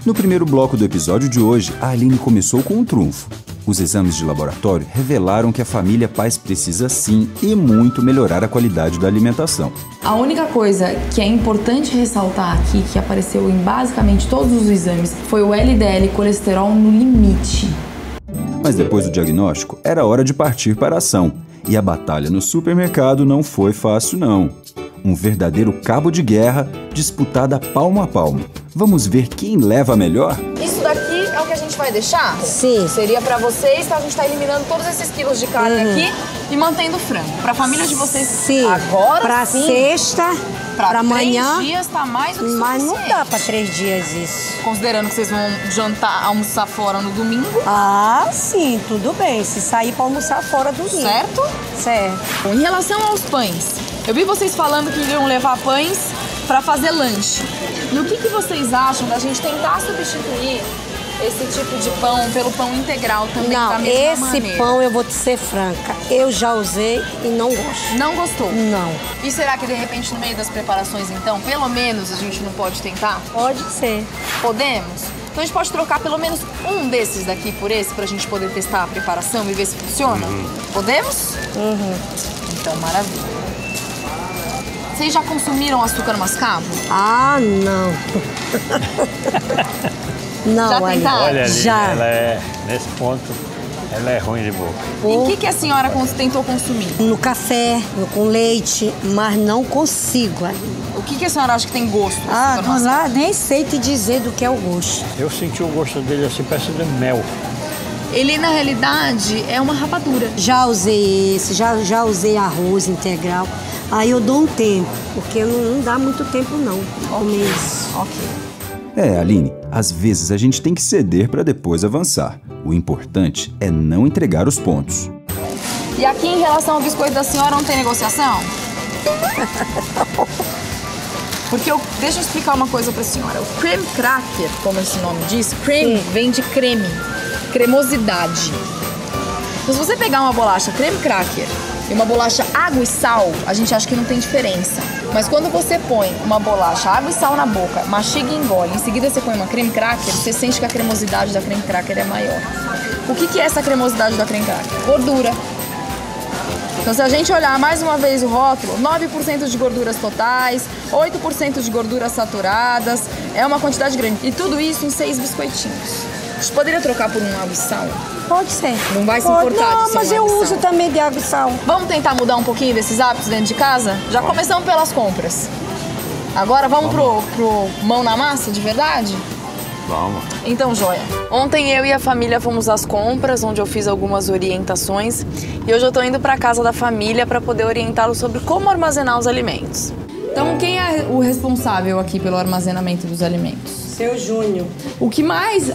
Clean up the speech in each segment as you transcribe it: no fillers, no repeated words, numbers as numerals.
No primeiro bloco do episódio de hoje, a Aline começou com um trunfo. Os exames de laboratório revelaram que a família Paes precisa sim e muito melhorar a qualidade da alimentação. A única coisa que é importante ressaltar aqui, que apareceu em basicamente todos os exames, foi o LDL colesterol no limite. Mas depois do diagnóstico, era hora de partir para a ação. E a batalha no supermercado não foi fácil, não. Um verdadeiro cabo de guerra disputada palmo a palmo. Vamos ver quem leva a melhor? Isso daqui é o que a gente vai deixar? Sim. Seria pra vocês, então a gente tá eliminando todos esses quilos de carne aqui e mantendo o frango. Pra família de vocês, sim. Agora pra sim. Sexta, pra amanhã. 3 dias tá mais do que Mas não suficiente. dá pra 3 dias isso. Considerando que vocês vão jantar, almoçar fora no domingo. Ah, sim, tudo bem. Se sair pra almoçar fora domingo. Certo? Certo. Bom, em relação aos pães, eu vi vocês falando que iriam levar pães pra fazer lanche. No que vocês acham da gente tentar substituir esse tipo de pão pelo pão integral também da mesma esse maneira? pão, eu vou te ser franca, eu já usei e não gosto. Não gostou? Não. E será que de repente no meio das preparações, então, pelo menos a gente não pode tentar? Pode ser. Podemos? Então a gente pode trocar pelo menos um desses daqui por esse pra gente poder testar a preparação e ver se funciona? Podemos? Então, maravilha. Vocês já consumiram açúcar mascavo? Ah, não. Não, Já Aline. tentaram? Olha, Aline, Já. ela é, nesse ponto, ela é ruim de boca. Em que a senhora tentou consumir? No café, com leite, mas não consigo, Aline. O que a senhora acha que tem gosto? Ah, açúcar mas mascavo? lá nem sei te dizer do que é o gosto. Eu senti o gosto dele assim, parece de mel. Ele, na realidade, é uma rapadura. Já usei esse, já usei arroz integral. Aí eu dou um tempo, porque não dá muito tempo não comer isso. Ok. Aline, às vezes a gente tem que ceder para depois avançar. O importante é não entregar os pontos. E aqui, em relação ao biscoito da senhora, não tem negociação? Porque deixa eu explicar uma coisa pra senhora. O creme cracker, como esse nome diz, creme vem de creme, cremosidade. Então, se você pegar uma bolacha creme cracker e uma bolacha água e sal, a gente acha que não tem diferença. Mas quando você põe uma bolacha água e sal na boca, mastiga e engole, em seguida você põe uma creme cracker, você sente que a cremosidade da creme cracker é maior. O que é essa cremosidade da creme cracker? Gordura. Então, se a gente olhar mais uma vez o rótulo, 9% de gorduras totais, 8% de gorduras saturadas, é uma quantidade grande. E tudo isso em 6 biscoitinhos. A gente poderia trocar por um água e sal? Pode ser. Não vai se Pode. importar de Não, ser mas um eu água e uso sal. também de água e sal. Vamos tentar mudar um pouquinho desses hábitos dentro de casa? Já começamos pelas compras. Agora vamos pro mão na massa, de verdade? Vamos. Então, joia. Ontem eu e a família fomos às compras, onde eu fiz algumas orientações. E hoje eu tô indo pra casa da família para poder orientá-los sobre como armazenar os alimentos. Então, quem é o responsável aqui pelo armazenamento dos alimentos? Seu Júnior. O que mais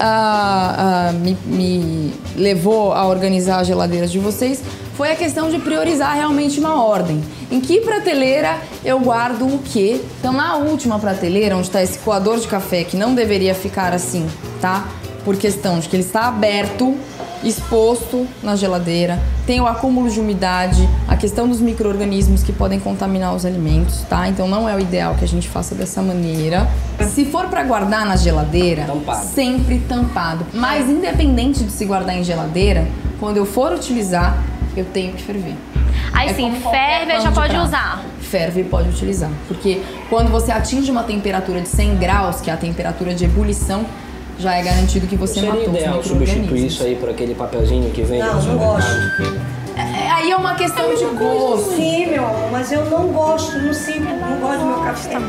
me levou a organizar as geladeiras de vocês foi a questão de priorizar realmente uma ordem. Em que prateleira eu guardo o quê? Então, na última prateleira, onde está esse coador de café, que não deveria ficar assim, tá? Por questão de que ele está aberto, exposto na geladeira, tem o acúmulo de umidade, a questão dos micro-organismos que podem contaminar os alimentos, tá? Então não é o ideal que a gente faça dessa maneira. Se for para guardar na geladeira, sempre tampado. Mas independente de se guardar em geladeira, quando eu for utilizar, eu tenho que ferver. Aí sim, ferve e já pode usar. Ferve e pode utilizar. Porque quando você atinge uma temperatura de 100 graus, que é a temperatura de ebulição, já é garantido que você matou os Seria ideal substituir micro-organismos. isso aí por aquele papelzinho que vem no supermercado? Aí é uma questão de gosto. Sim, meu amor, mas eu não gosto, não gosto do meu café.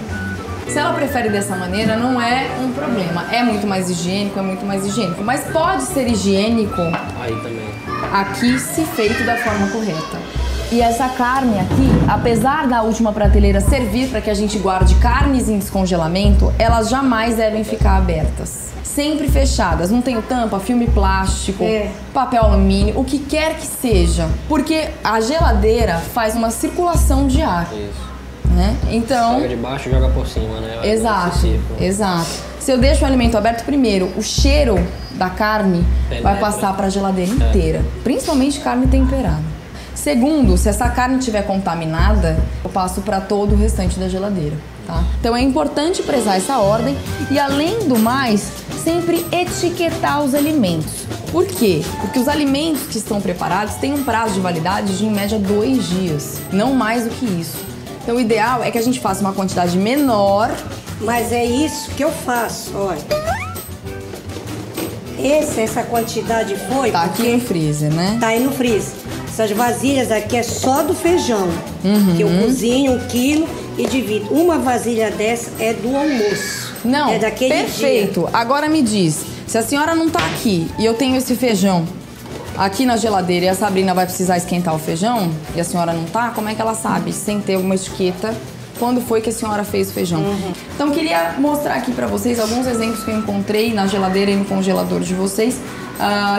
Se ela prefere dessa maneira, não é um problema. É muito mais higiênico, Mas pode ser higiênico Aí também. aqui se feito da forma correta. E essa carne aqui, apesar da última prateleira servir para que a gente guarde carnes em descongelamento, elas jamais devem ficar abertas. Sempre fechadas. Não tenho tampa, filme plástico, papel alumínio, o que quer que seja. Porque a geladeira faz uma circulação de ar. Isso. Né? Então, Pega de baixo e joga por cima, né? Exato. Se eu deixo o alimento aberto primeiro, o cheiro da carne vai passar para a geladeira inteira, principalmente carne temperada. Segundo, se essa carne estiver contaminada, eu passo para todo o restante da geladeira, tá? Então é importante prezar essa ordem e, além do mais, sempre etiquetar os alimentos. Por quê? Porque os alimentos que estão preparados têm um prazo de validade de, em média, 2 dias, não mais do que isso. Então o ideal é que a gente faça uma quantidade menor. Mas é isso que eu faço, olha. Essa quantidade foi... Tá aqui no freezer, né? Tá aí no freezer. Essas vasilhas aqui é só do feijão. Que eu cozinho 1 quilo e divido. Uma vasilha dessa é do almoço. Não, é daquele perfeito. dia. Agora me diz, se a senhora não tá aqui e eu tenho esse feijão aqui na geladeira e a Sabrina vai precisar esquentar o feijão e a senhora não tá, como é que ela sabe, sem ter uma etiqueta, quando foi que a senhora fez o feijão? Então eu queria mostrar aqui pra vocês alguns exemplos que eu encontrei na geladeira e no congelador de vocês,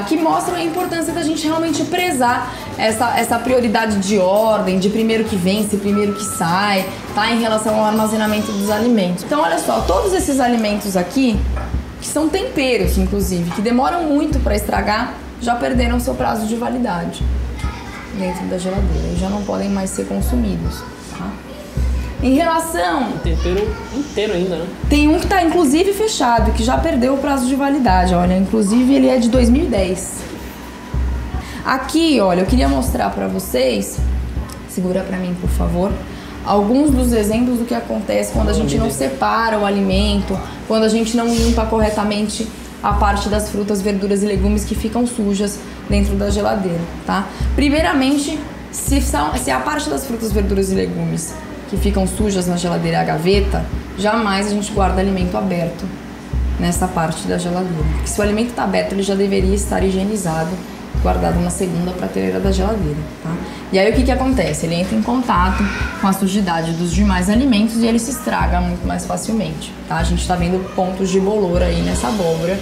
que mostram a importância da gente realmente prezar essa prioridade de ordem, de primeiro que vence, primeiro que sai, tá? Em relação ao armazenamento dos alimentos. Então olha só, todos esses alimentos aqui, que são temperos inclusive, que demoram muito para estragar, já perderam seu prazo de validade dentro da geladeira e já não podem mais ser consumidos, tá? Em relação... O tempero inteiro ainda, né? Tem um que tá inclusive fechado, que já perdeu o prazo de validade, olha, inclusive ele é de 2010. Aqui, olha, eu queria mostrar pra vocês, segura pra mim, por favor, alguns dos exemplos do que acontece quando a gente não separa o alimento, quando a gente não limpa corretamente a parte das frutas, verduras e legumes que ficam sujas dentro da geladeira, tá? Primeiramente, se a parte das frutas, verduras e legumes que ficam sujas na geladeira é a gaveta, jamais a gente guarda alimento aberto nessa parte da geladeira. Porque se o alimento está aberto, ele já deveria estar higienizado, guardado na segunda prateleira da geladeira, tá? E aí o que acontece? Ele entra em contato com a sujidade dos demais alimentos e ele se estraga muito mais facilmente, tá? A gente tá vendo pontos de bolor aí nessa abóbora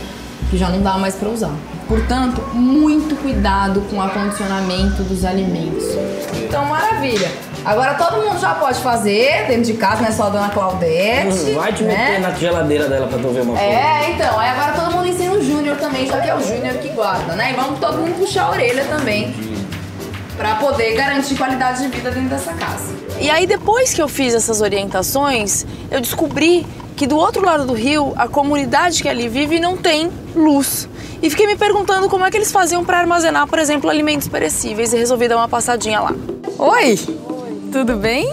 que já não dá mais para usar. Portanto, muito cuidado com o acondicionamento dos alimentos. Então, maravilha! Agora todo mundo já pode fazer dentro de casa, não é só a dona Claudete. Vai te meter na geladeira dela pra tu ver uma coisa. É, então. Aí agora todo mundo ensina o Júnior também, já que é o Júnior que guarda, né? E vamos todo mundo puxar a orelha também, pra poder garantir qualidade de vida dentro dessa casa. E aí depois que eu fiz essas orientações, eu descobri que do outro lado do rio, a comunidade que ali vive não tem luz. E fiquei me perguntando como é que eles faziam pra armazenar, por exemplo, alimentos perecíveis, e resolvi dar uma passadinha lá. Oi! Tudo bem?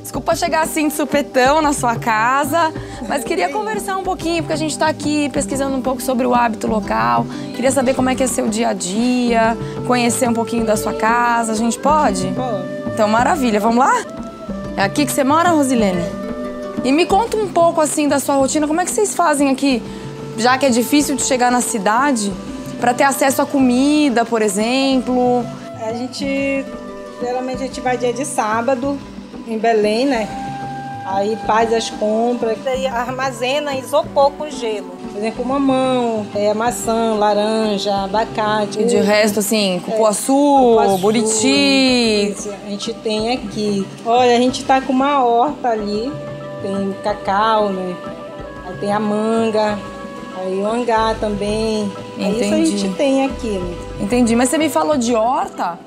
Desculpa chegar assim de supetão na sua casa, mas queria conversar um pouquinho, porque a gente tá aqui pesquisando um pouco sobre o hábito local. Queria saber como é que é seu dia a dia, conhecer um pouquinho da sua casa. A gente pode? Pode. Então, maravilha. Vamos lá? É aqui que você mora, Rosilene? E me conta um pouco, assim, da sua rotina. Como é que vocês fazem aqui, já que é difícil de chegar na cidade, para ter acesso à comida, por exemplo? Geralmente a gente vai dia de sábado, em Belém, né? Aí faz as compras, aí armazena isopor com gelo. Por exemplo, mamão, maçã, laranja, abacate. E de resto, assim, cupuaçu, buriti. A gente tem aqui. Olha, a gente tá com uma horta ali, tem cacau, né? Aí tem a manga, aí o angá também. Entendi. Isso a gente tem aqui, né? Entendi, mas você me falou de horta?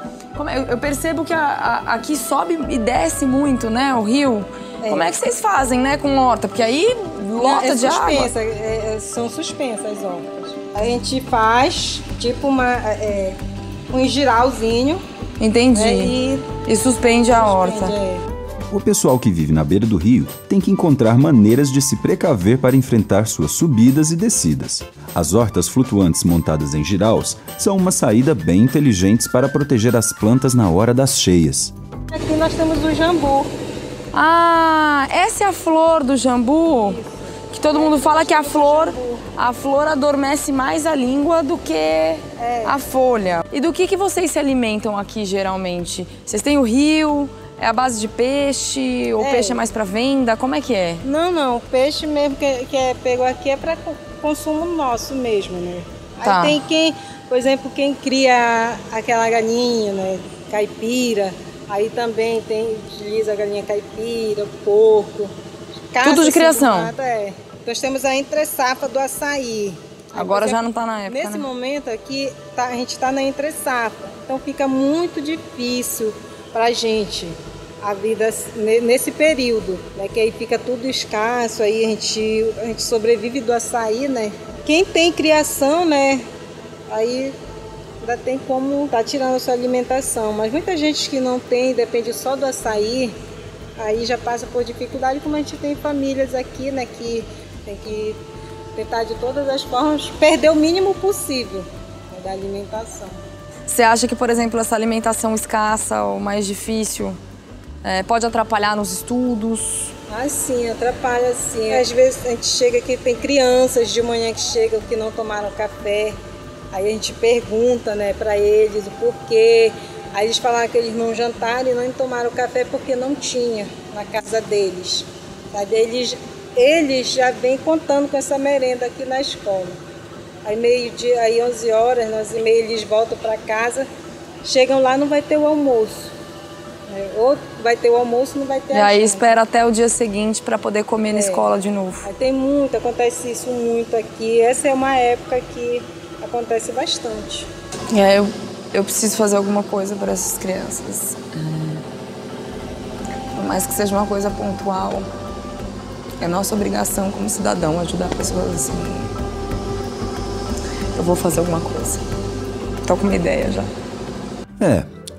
Eu percebo que aqui sobe e desce muito, né, o rio. Como é que vocês fazem, né, com horta? Porque aí lota de água. São suspensas as hortas. A gente faz tipo um giralzinho. Entendi. E suspende a horta. O pessoal que vive na beira do rio tem que encontrar maneiras de se precaver para enfrentar suas subidas e descidas. As hortas flutuantes montadas em jiraus são uma saída bem inteligente para proteger as plantas na hora das cheias. Aqui nós temos o jambu. Ah, essa é a flor do jambu? Que todo mundo fala que a flor adormece mais a língua do que a folha. E do que vocês se alimentam aqui, geralmente? Vocês têm o rio... É a base de peixe? Ou peixe é mais para venda? Como é que é? Não. O peixe mesmo que é pego aqui é para consumo nosso mesmo, né? Tá. Aí tem quem, por exemplo, quem cria aquela galinha, né? Caipira. Aí também utiliza a galinha caipira, porco. Tudo de criação? Nós temos a entre-safra do açaí. Agora já não tá na época, nesse momento aqui, a gente está na entre-safra. Então fica muito difícil para a gente a vida nesse período, né? Que aí fica tudo escasso, aí a gente sobrevive do açaí, né? Quem tem criação, né? Aí ainda tem como tá tirando a sua alimentação, mas muita gente que não tem, depende só do açaí, aí já passa por dificuldade, como a gente tem famílias aqui, né? Que tem que tentar de todas as formas perder o mínimo possível, né, da alimentação. Você acha que, por exemplo, essa alimentação escassa ou mais difícil pode atrapalhar nos estudos? Ah, sim, atrapalha sim. Às vezes a gente chega aqui, tem crianças de manhã que chegam que não tomaram café, aí a gente pergunta, né, para eles o porquê. Aí eles falaram que eles não jantaram e não tomaram café porque não tinha na casa deles. Sabe? Eles já vêm contando com essa merenda aqui na escola. Aí meio-dia, aí 11 horas, 11h30, eles voltam para casa, chegam lá, não vai ter o almoço. Ou vai ter o almoço, não vai ter a janta. E aí espera até o dia seguinte para poder comer na escola de novo. Aí tem muito, acontece isso muito aqui. Essa é uma época que acontece bastante. Eu preciso fazer alguma coisa para essas crianças. Por mais que seja uma coisa pontual, é nossa obrigação como cidadão ajudar pessoas assim. Eu vou fazer alguma coisa. Tô com uma ideia já.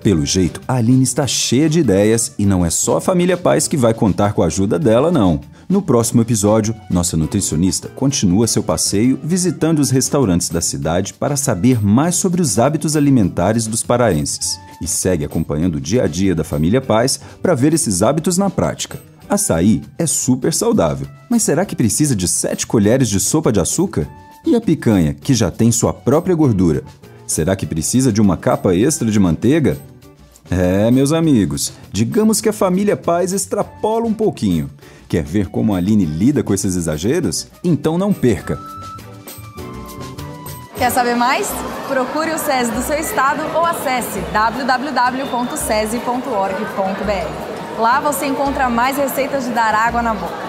Pelo jeito, a Aline está cheia de ideias e não é só a família Paz que vai contar com a ajuda dela, não. No próximo episódio, nossa nutricionista continua seu passeio visitando os restaurantes da cidade para saber mais sobre os hábitos alimentares dos paraenses. E segue acompanhando o dia a dia da família Paz para ver esses hábitos na prática. Açaí é super saudável, mas será que precisa de 7 colheres de sopa de açúcar? E a picanha, que já tem sua própria gordura? Será que precisa de uma capa extra de manteiga? Meus amigos, digamos que a família Paz extrapola um pouquinho. Quer ver como a Aline lida com esses exageros? Então não perca! Quer saber mais? Procure o SESI do seu estado ou acesse www.sesi.org.br. Lá você encontra mais receitas de dar água na boca.